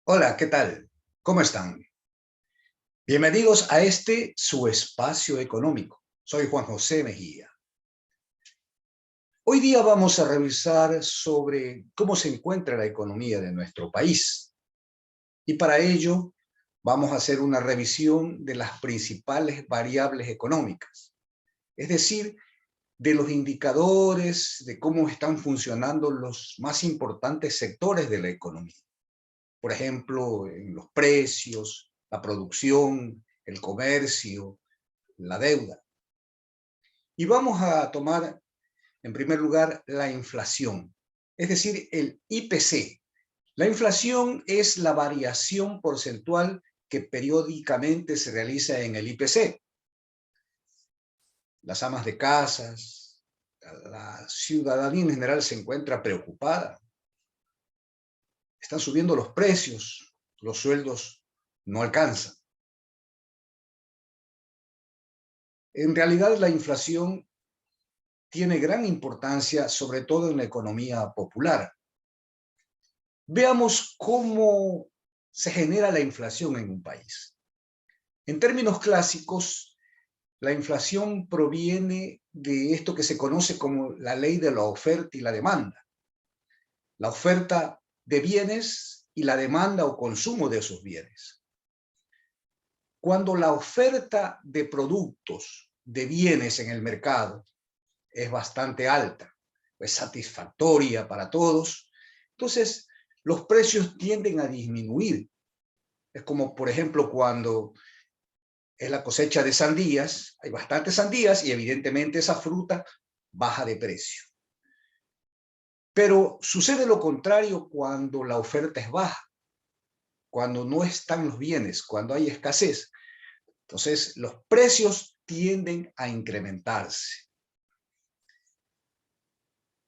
Hola, ¿qué tal? ¿Cómo están? Bienvenidos a su espacio económico. Soy Juan José Mejía. Hoy día vamos a revisar sobre cómo se encuentra la economía de nuestro país. Y para ello vamos a hacer una revisión de las principales variables económicas, es decir, de los indicadores de cómo están funcionando los más importantes sectores de la economía. Por ejemplo, en los precios, la producción, el comercio, la deuda. Y vamos a tomar, en primer lugar, la inflación, es decir, el IPC. La inflación es la variación porcentual que periódicamente se realiza en el IPC. Las amas de casas, la ciudadanía en general se encuentra preocupada. Están subiendo los precios, los sueldos no alcanzan. En realidad, la inflación tiene gran importancia, sobre todo en la economía popular. Veamos cómo se genera la inflación en un país. En términos clásicos, la inflación proviene de esto que se conoce como la ley de la oferta y la demanda. La oferta de bienes y la demanda o consumo de esos bienes. Cuando la oferta de productos, de bienes en el mercado es bastante alta, es satisfactoria para todos, entonces los precios tienden a disminuir. Es como, por ejemplo, cuando es la cosecha de sandías, hay bastantes sandías y evidentemente esa fruta baja de precio. Pero sucede lo contrario cuando la oferta es baja, cuando no están los bienes, cuando hay escasez. Entonces los precios tienden a incrementarse.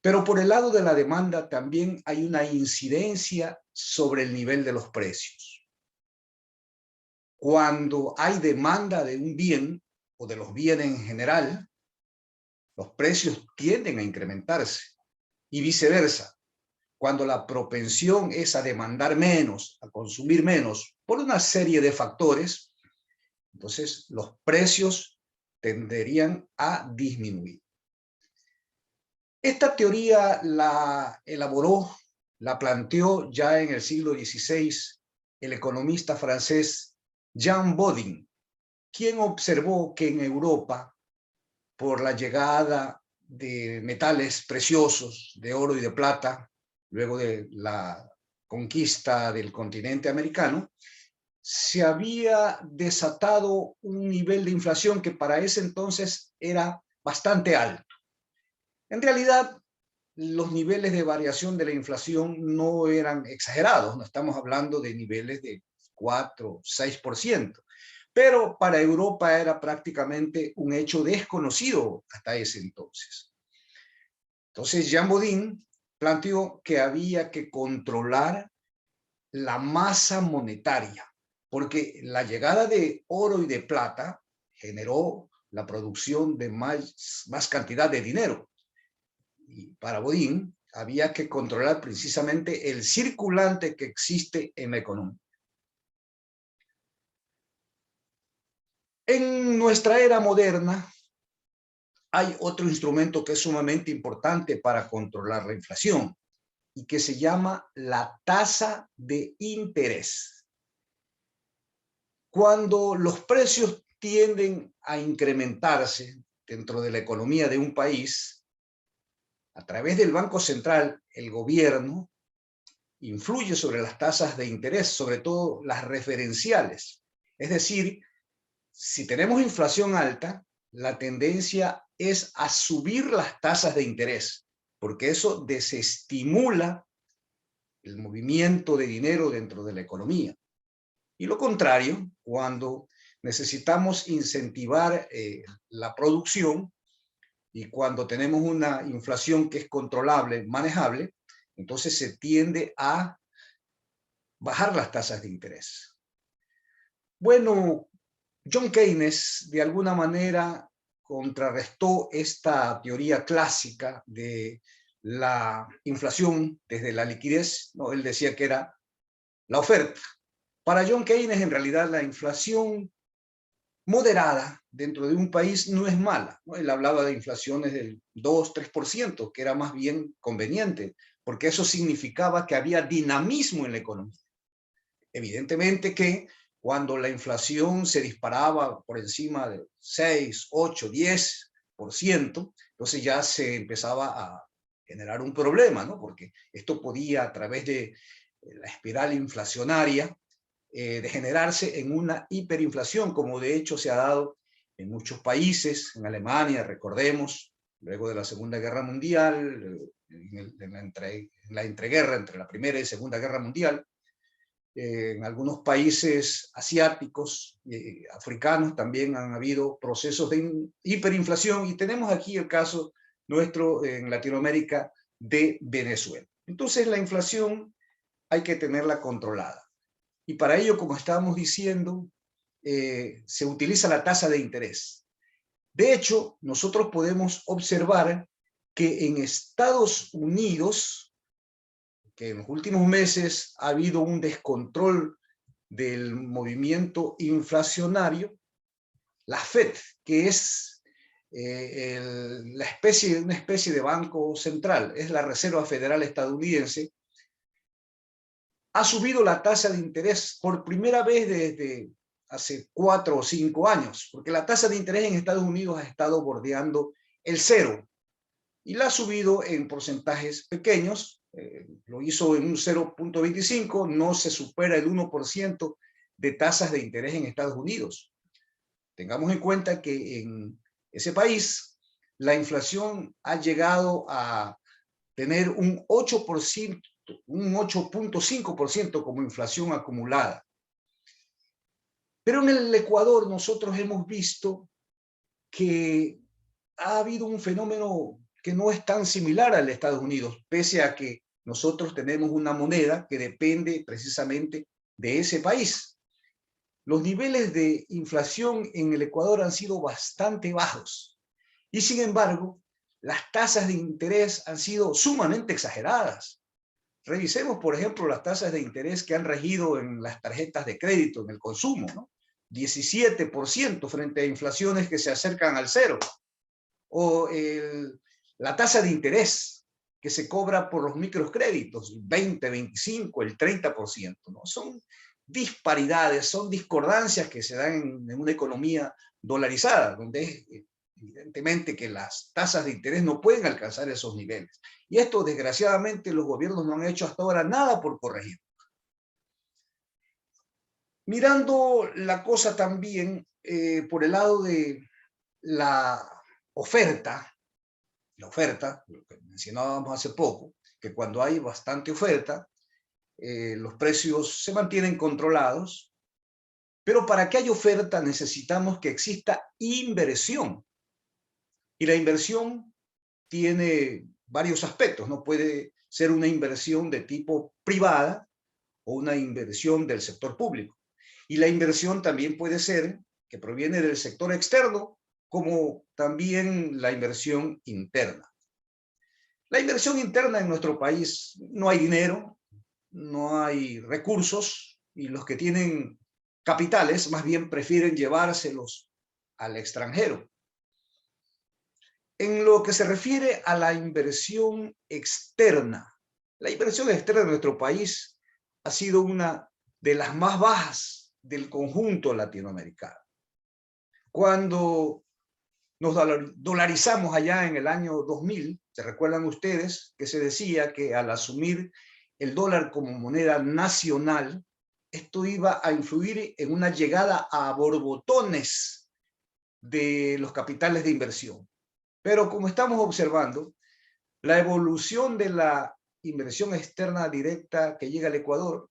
Pero por el lado de la demanda también hay una incidencia sobre el nivel de los precios. Cuando hay demanda de un bien o de los bienes en general, los precios tienden a incrementarse y viceversa. Cuando la propensión es a demandar menos, a consumir menos, por una serie de factores, entonces los precios tenderían a disminuir. Esta teoría la elaboró, la planteó ya en el siglo XVI el economista francés Jean Bodin, quien observó que en Europa, por la llegada de metales preciosos, de oro y de plata, luego de la conquista del continente americano, se había desatado un nivel de inflación que para ese entonces era bastante alto. En realidad, los niveles de variación de la inflación no eran exagerados, no estamos hablando de niveles de 4, 6%, pero para Europa era prácticamente un hecho desconocido hasta ese entonces. Entonces, Jean Bodin planteó que había que controlar la masa monetaria, porque la llegada de oro y de plata generó la producción de más cantidad de dinero. Y para Bodin había que controlar precisamente el circulante que existe en la economía. En nuestra era moderna hay otro instrumento que es sumamente importante para controlar la inflación y que se llama la tasa de interés. Cuando los precios tienden a incrementarse dentro de la economía de un país, a través del Banco Central, el gobierno influye sobre las tasas de interés, sobre todo las referenciales. Es decir, si tenemos inflación alta, la tendencia es a subir las tasas de interés, porque eso desestimula el movimiento de dinero dentro de la economía. Y lo contrario, cuando necesitamos incentivar la producción y cuando tenemos una inflación que es controlable, manejable, entonces se tiende a bajar las tasas de interés. Bueno, John Keynes de alguna manera contrarrestó esta teoría clásica de la inflación desde la liquidez, ¿no? Él decía que era la oferta. Para John Keynes, en realidad, la inflación moderada dentro de un país no es mala, ¿no? Él hablaba de inflaciones del 2-3%, que era más bien conveniente, porque eso significaba que había dinamismo en la economía. Evidentemente que cuando la inflación se disparaba por encima de 6, 8, 10%, entonces ya se empezaba a generar un problema, ¿no? Porque esto podía, a través de la espiral inflacionaria, degenerarse en una hiperinflación, como de hecho se ha dado en muchos países, en Alemania, recordemos, luego de la Segunda Guerra Mundial, en la entreguerra entre la Primera y Segunda Guerra Mundial, en algunos países asiáticos, africanos, también han habido procesos de hiperinflación, y tenemos aquí el caso nuestro en Latinoamérica de Venezuela. Entonces la inflación hay que tenerla controlada. Y para ello, como estábamos diciendo, se utiliza la tasa de interés. De hecho, nosotros podemos observar que en Estados Unidos, que en los últimos meses ha habido un descontrol del movimiento inflacionario, la Fed, que es una especie de banco central, es la Reserva Federal estadounidense, ha subido la tasa de interés por primera vez desde hace 4 o 5 años, porque la tasa de interés en Estados Unidos ha estado bordeando el cero y la ha subido en porcentajes pequeños, lo hizo en un 0.25, no se supera el 1% de tasas de interés en Estados Unidos. Tengamos en cuenta que en ese país la inflación ha llegado a tener un 8%, un 8.5% como inflación acumulada. Pero en el Ecuador nosotros hemos visto que ha habido un fenómeno que no es tan similar al de Estados Unidos, pese a que nosotros tenemos una moneda que depende precisamente de ese país. Los niveles de inflación en el Ecuador han sido bastante bajos y, sin embargo, las tasas de interés han sido sumamente exageradas. Revisemos, por ejemplo, las tasas de interés que han regido en las tarjetas de crédito, en el consumo, ¿no? 17% frente a inflaciones que se acercan al cero. O la tasa de interés que se cobra por los microcréditos, 20, 25, el 30%, ¿no? Son disparidades, son discordancias que se dan en una economía dolarizada, donde es evidentemente que las tasas de interés no pueden alcanzar esos niveles. Y esto, desgraciadamente, los gobiernos no han hecho hasta ahora nada por corregir. Mirando la cosa también por el lado de la oferta, lo que mencionábamos hace poco, que cuando hay bastante oferta, los precios se mantienen controlados, pero para que haya oferta necesitamos que exista inversión. Y la inversión tiene varios aspectos, ¿no? Puede ser una inversión de tipo privada o una inversión del sector público. Y la inversión también puede ser que proviene del sector externo, como también la inversión interna. La inversión interna en nuestro país, no hay dinero, no hay recursos, y los que tienen capitales más bien prefieren llevárselos al extranjero. En lo que se refiere a la inversión externa de nuestro país ha sido una de las más bajas del conjunto latinoamericano. Cuando nos dolarizamos allá en el año 2000, ¿se recuerdan ustedes que se decía que al asumir el dólar como moneda nacional, esto iba a influir en una llegada a borbotones de los capitales de inversión? Pero como estamos observando, la evolución de la inversión externa directa que llega al Ecuador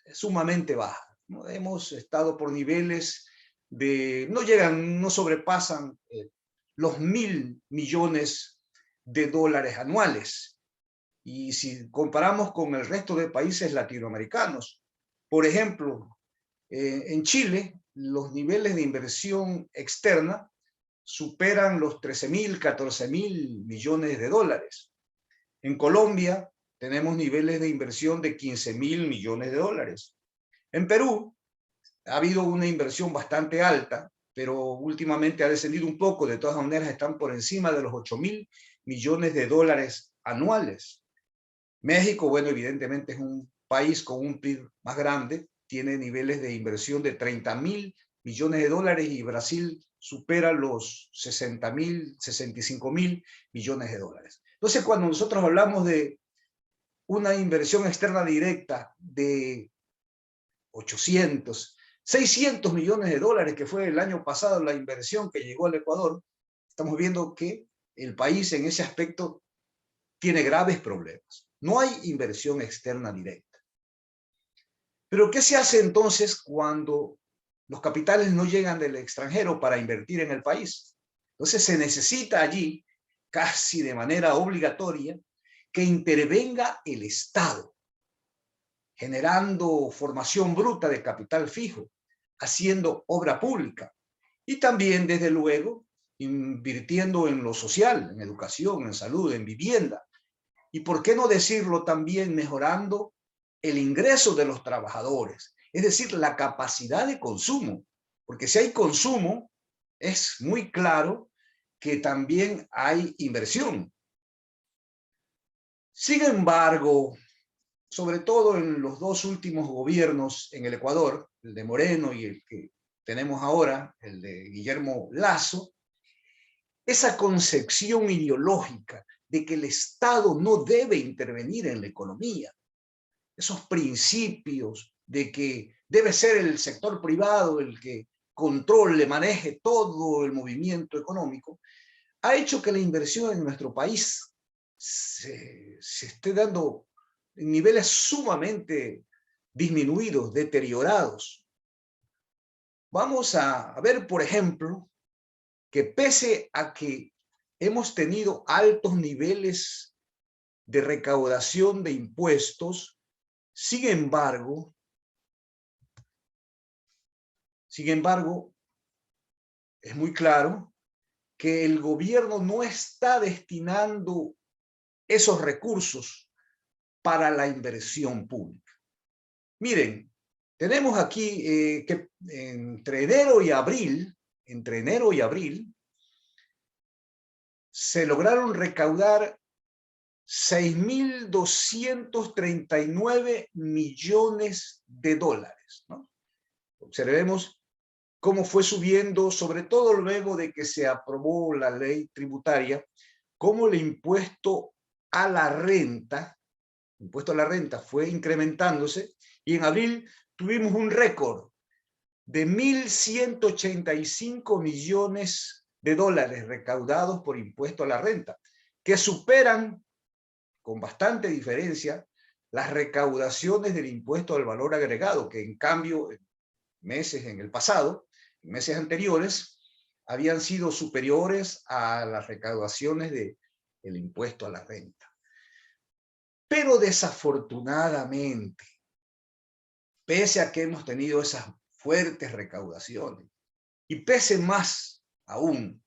es sumamente baja, ¿no? Hemos estado por niveles no sobrepasan los 1.000 millones de dólares anuales. Y si comparamos con el resto de países latinoamericanos, por ejemplo, en Chile, los niveles de inversión externa superan los 13.000, 14.000 millones de dólares. En Colombia tenemos niveles de inversión de 15.000 millones de dólares. En Perú ha habido una inversión bastante alta, pero últimamente ha descendido un poco. De todas maneras, están por encima de los 8.000 millones de dólares anuales. México, bueno, evidentemente es un país con un PIB más grande, tiene niveles de inversión de 30.000 millones de dólares y Brasil supera los 60.000, 65.000 millones de dólares. Entonces, cuando nosotros hablamos de una inversión externa directa de 800, 600 millones de dólares, que fue el año pasado la inversión que llegó al Ecuador, estamos viendo que el país en ese aspecto tiene graves problemas. No hay inversión externa directa. Pero ¿qué se hace entonces cuando los capitales no llegan del extranjero para invertir en el país? Entonces se necesita allí, casi de manera obligatoria, que intervenga el Estado, generando formación bruta de capital fijo, haciendo obra pública y también, desde luego, invirtiendo en lo social, en educación, en salud, en vivienda. Y por qué no decirlo también, mejorando el ingreso de los trabajadores, es decir, la capacidad de consumo, porque si hay consumo, es muy claro que también hay inversión. Sin embargo, sobre todo en los dos últimos gobiernos en el Ecuador, el de Moreno y el que tenemos ahora, el de Guillermo Lasso, esa concepción ideológica de que el Estado no debe intervenir en la economía, esos principios de que debe ser el sector privado el que controle, maneje todo el movimiento económico, ha hecho que la inversión en nuestro país se esté dando en niveles sumamente disminuidos, deteriorados. Vamos a ver, por ejemplo, que pese a que hemos tenido altos niveles de recaudación de impuestos, sin embargo, es muy claro que el gobierno no está destinando esos recursos para la inversión pública. Miren, tenemos aquí que entre enero y abril, se lograron recaudar 6.239 millones de dólares, ¿no? Observemos cómo fue subiendo, sobre todo luego de que se aprobó la ley tributaria, cómo el impuesto a la renta fue incrementándose y en abril tuvimos un récord de 1.185 millones de dólares recaudados por impuesto a la renta, que superan con bastante diferencia las recaudaciones del impuesto al valor agregado, que en cambio meses en el pasado, en meses anteriores, habían sido superiores a las recaudaciones del impuesto a la renta. Pero desafortunadamente, pese a que hemos tenido esas fuertes recaudaciones, y pese más aún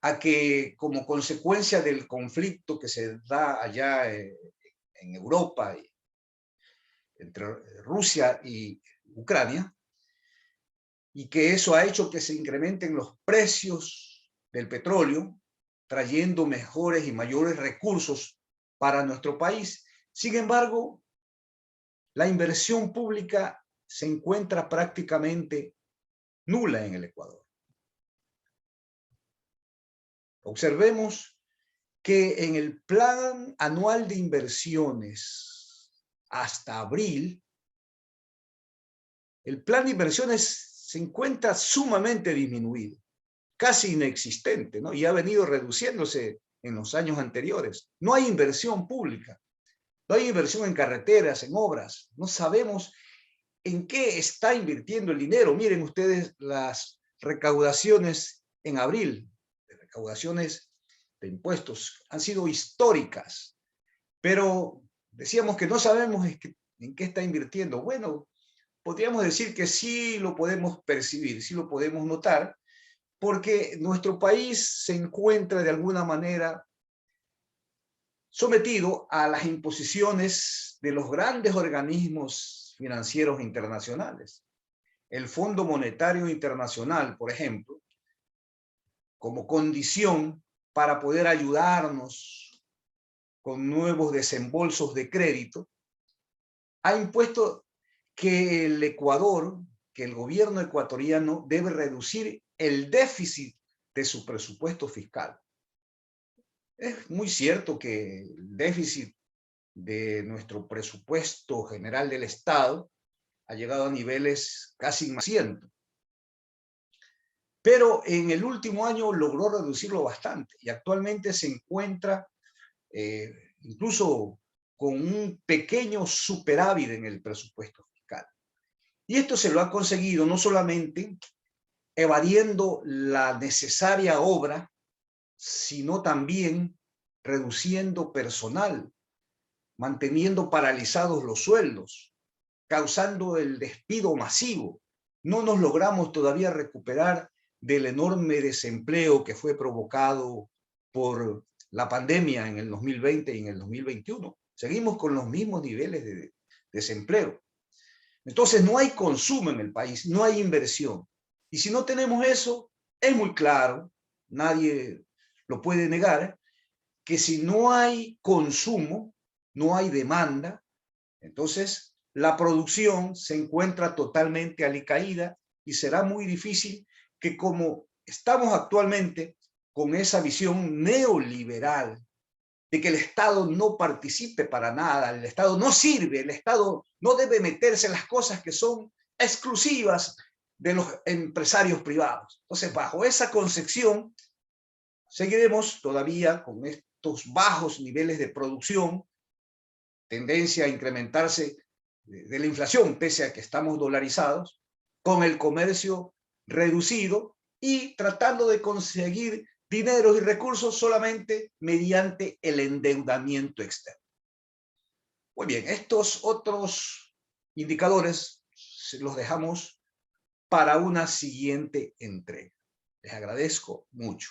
a que como consecuencia del conflicto que se da allá en Europa, entre Rusia y Ucrania, y que eso ha hecho que se incrementen los precios del petróleo, trayendo mejores y mayores recursos para nuestro país. Sin embargo, la inversión pública se encuentra prácticamente nula en el Ecuador. Observemos que en el plan anual de inversiones hasta abril, el plan de inversiones se encuentra sumamente disminuido, casi inexistente, ¿no? Y ha venido reduciéndose en los años anteriores. No hay inversión pública, no hay inversión en carreteras, en obras. No sabemos en qué está invirtiendo el dinero. Miren ustedes las recaudaciones en abril, recaudaciones de impuestos, han sido históricas, pero decíamos que no sabemos en qué está invirtiendo. Bueno, podríamos decir que sí lo podemos percibir, sí lo podemos notar, porque nuestro país se encuentra de alguna manera sometido a las imposiciones de los grandes organismos financieros internacionales. El Fondo Monetario Internacional, por ejemplo, como condición para poder ayudarnos con nuevos desembolsos de crédito, ha impuesto que el Ecuador, que el gobierno ecuatoriano debe reducir el déficit de su presupuesto fiscal. Es muy cierto que el déficit de nuestro presupuesto general del Estado ha llegado a niveles casi inmasientos. Pero en el último año logró reducirlo bastante y actualmente se encuentra incluso con un pequeño superávit en el presupuesto fiscal. Y esto se lo ha conseguido no solamente evadiendo la necesaria obra, sino también reduciendo personal, manteniendo paralizados los sueldos, causando el despido masivo. No nos logramos todavía recuperar del enorme desempleo que fue provocado por la pandemia en el 2020 y en el 2021. Seguimos con los mismos niveles de desempleo. Entonces no hay consumo en el país, no hay inversión. Y si no tenemos eso, es muy claro, nadie lo puede negar, que si no hay consumo, no hay demanda, entonces la producción se encuentra totalmente alicaída y será muy difícil que, como estamos actualmente con esa visión neoliberal de que el Estado no participe para nada, el Estado no sirve, el Estado no debe meterse en las cosas que son exclusivas de los empresarios privados. Entonces, bajo esa concepción, seguiremos todavía con estos bajos niveles de producción, tendencia a incrementarse de la inflación, pese a que estamos dolarizados, con el comercio reducido y tratando de conseguir dineros y recursos solamente mediante el endeudamiento externo. Muy bien, estos otros indicadores los dejamos para una siguiente entrega. Les agradezco mucho.